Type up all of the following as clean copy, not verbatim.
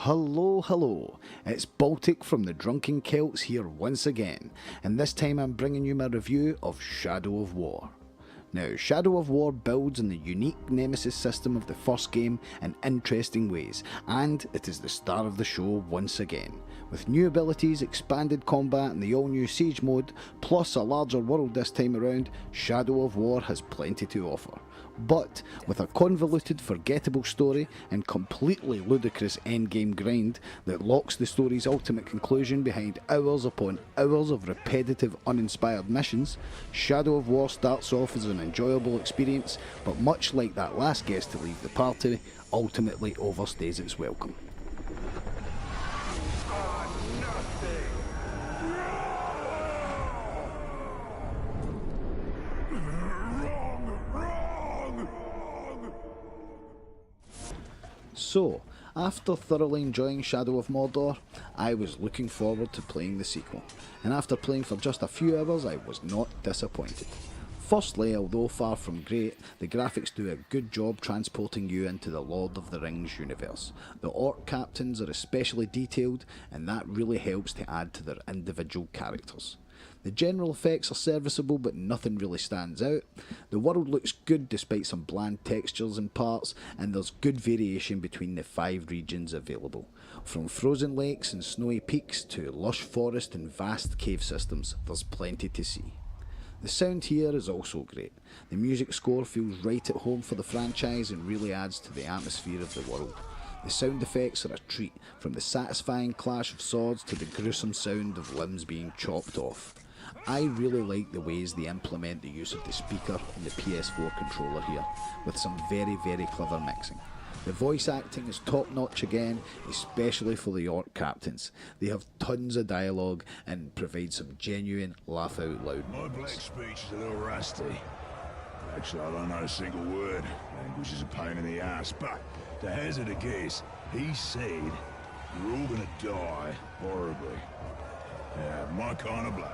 Hello, it's Baltic from the Drunken Kelts here once again, and this time I'm bringing you my review of Shadow of War. Now, Shadow of War builds on the unique Nemesis system of the first game in interesting ways, and it is the star of the show once again. With new abilities, expanded combat and the all new Siege mode, plus a larger world this time around, Shadow of War has plenty to offer. But with a convoluted, forgettable story and completely ludicrous endgame grind that locks the story's ultimate conclusion behind hours upon hours of repetitive, uninspired missions, Shadow of War starts off as an enjoyable experience, but much like that last guest to leave the party, ultimately overstays its welcome. So, after thoroughly enjoying Shadow of Mordor, I was looking forward to playing the sequel, and after playing for just a few hours I was not disappointed. Firstly, although far from great, the graphics do a good job transporting you into the Lord of the Rings universe. The orc captains are especially detailed, and that really helps to add to their individual characters. The general effects are serviceable, but nothing really stands out. The world looks good despite some bland textures in parts, and there's good variation between the 5 regions available. From frozen lakes and snowy peaks to lush forest and vast cave systems, there's plenty to see. The sound here is also great. The music score feels right at home for the franchise and really adds to the atmosphere of the world. The sound effects are a treat, from the satisfying clash of swords to the gruesome sound of limbs being chopped off. I really like the ways they implement the use of the speaker and the PS4 controller here, with some very clever mixing. The voice acting is top notch again, especially for the orc captains. They have tons of dialogue and provide some genuine laugh out loud My black moments. speech is a little rusty. Actually, I don't know a single word. Language is a pain in the ass, but to hazard a guess, he said you're all gonna die horribly. Yeah, my kind of bloke.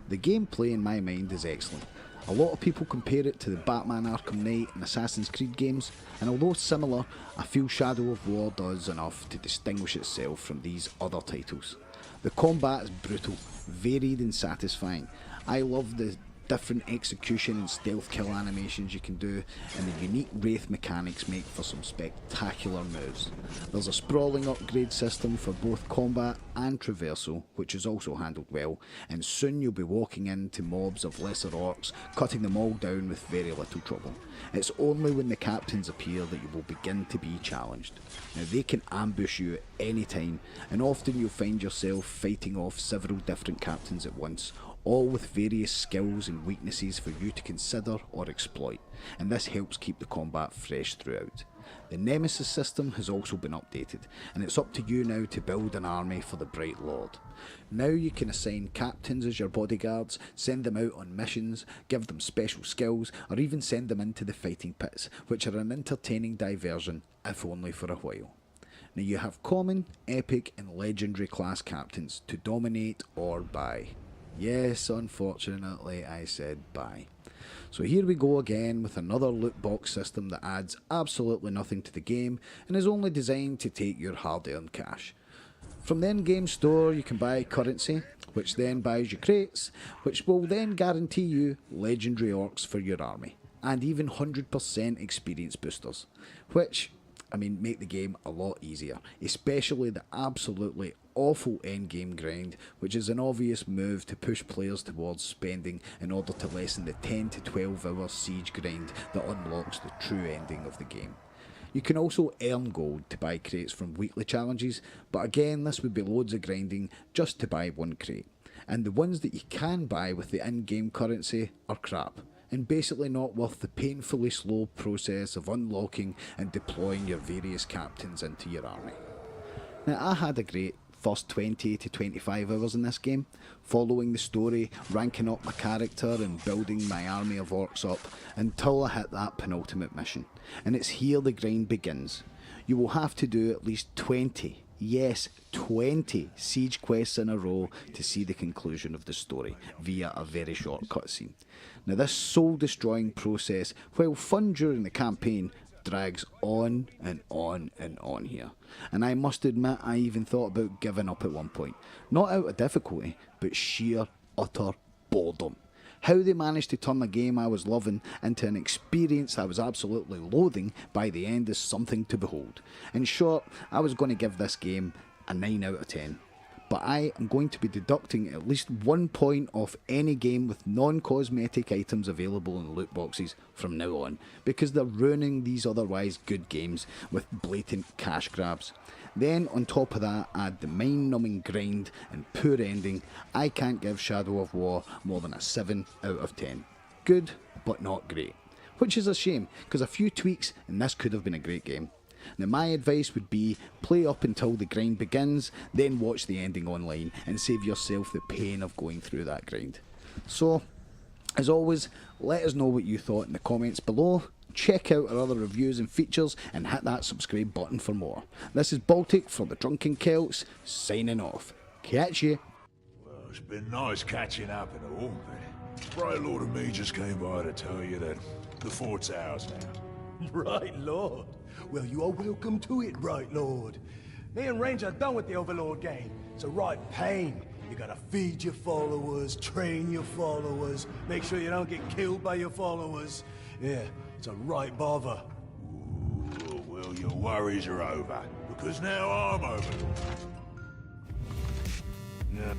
The gameplay in my mind is excellent. A lot of people compare it to the Batman Arkham Knight and Assassin's Creed games, and although similar, I feel Shadow of War does enough to distinguish itself from these other titles. The combat is brutal, varied and satisfying. I love the different execution and stealth kill animations you can do, and the unique wraith mechanics make for some spectacular moves. There's a sprawling upgrade system for both combat and traversal, which is also handled well, and soon you'll be walking into mobs of lesser orcs, cutting them all down with very little trouble. It's only when the captains appear that you will begin to be challenged. Now, they can ambush you at any time, and often you'll find yourself fighting off several different captains at once, all with various skills and weaknesses for you to consider or exploit, and this helps keep the combat fresh throughout. The Nemesis system has also been updated, and it's up to you now to build an army for the Bright Lord. Now you can assign captains as your bodyguards, send them out on missions, give them special skills, or even send them into the fighting pits, which are an entertaining diversion, if only for a while. Now you have common, epic and legendary class captains to dominate or buy. Yes, unfortunately I said buy. So here we go again with another loot box system that adds absolutely nothing to the game and is only designed to take your hard-earned cash. From the in-game store you can buy currency, which then buys you crates, which will then guarantee you legendary orcs for your army, and even 100% experience boosters, which make the game a lot easier, especially the absolutely awful endgame grind, which is an obvious move to push players towards spending in order to lessen the 10 to 12 hour siege grind that unlocks the true ending of the game. You can also earn gold to buy crates from weekly challenges, but again this would be loads of grinding just to buy one crate, and the ones that you can buy with the in-game currency are crap, and basically not worth the painfully slow process of unlocking and deploying your various captains into your army. Now, I had a great first 20 to 25 hours in this game, following the story, ranking up my character and building my army of orcs up until I hit that penultimate mission, and it's here the grind begins. You will have to do at least 20, yes 20 siege quests in a row to see the conclusion of the story via a very short cutscene. Now, this soul destroying process, while fun during the campaign, drags on and on and on here. And I must admit, I even thought about giving up at one point. Not out of difficulty, but sheer, utter boredom. How they managed to turn a game I was loving into an experience I was absolutely loathing by the end is something to behold. In short, I was going to give this game a 9 out of 10. But I am going to be deducting at least 1 point off any game with non-cosmetic items available in loot boxes from now on, because they're ruining these otherwise good games with blatant cash grabs. Then on top of that, add the mind-numbing grind and poor ending. I can't give Shadow of War more than a 7 out of 10. Good, but not great. Which is a shame, because a few tweaks and this could have been a great game. Now my advice would be play up until the grind begins, then watch the ending online and save yourself the pain of going through that grind. So, as always, let us know what you thought in the comments below. Check out our other reviews and features and hit that subscribe button for more. This is Baltic for the Drunken Kelts, signing off. Catch you. Well, it's been nice catching up and all, but Bright Lord and me just came by to tell you that the fort's ours now. Right, Lord. Well, you are welcome to it, Right Lord. Me and Ranger are done with the Overlord game. It's a right pain. You gotta feed your followers, train your followers, make sure you don't get killed by your followers. Yeah, it's a right bother. Ooh, well, your worries are over, because now I'm Overlord. Yeah.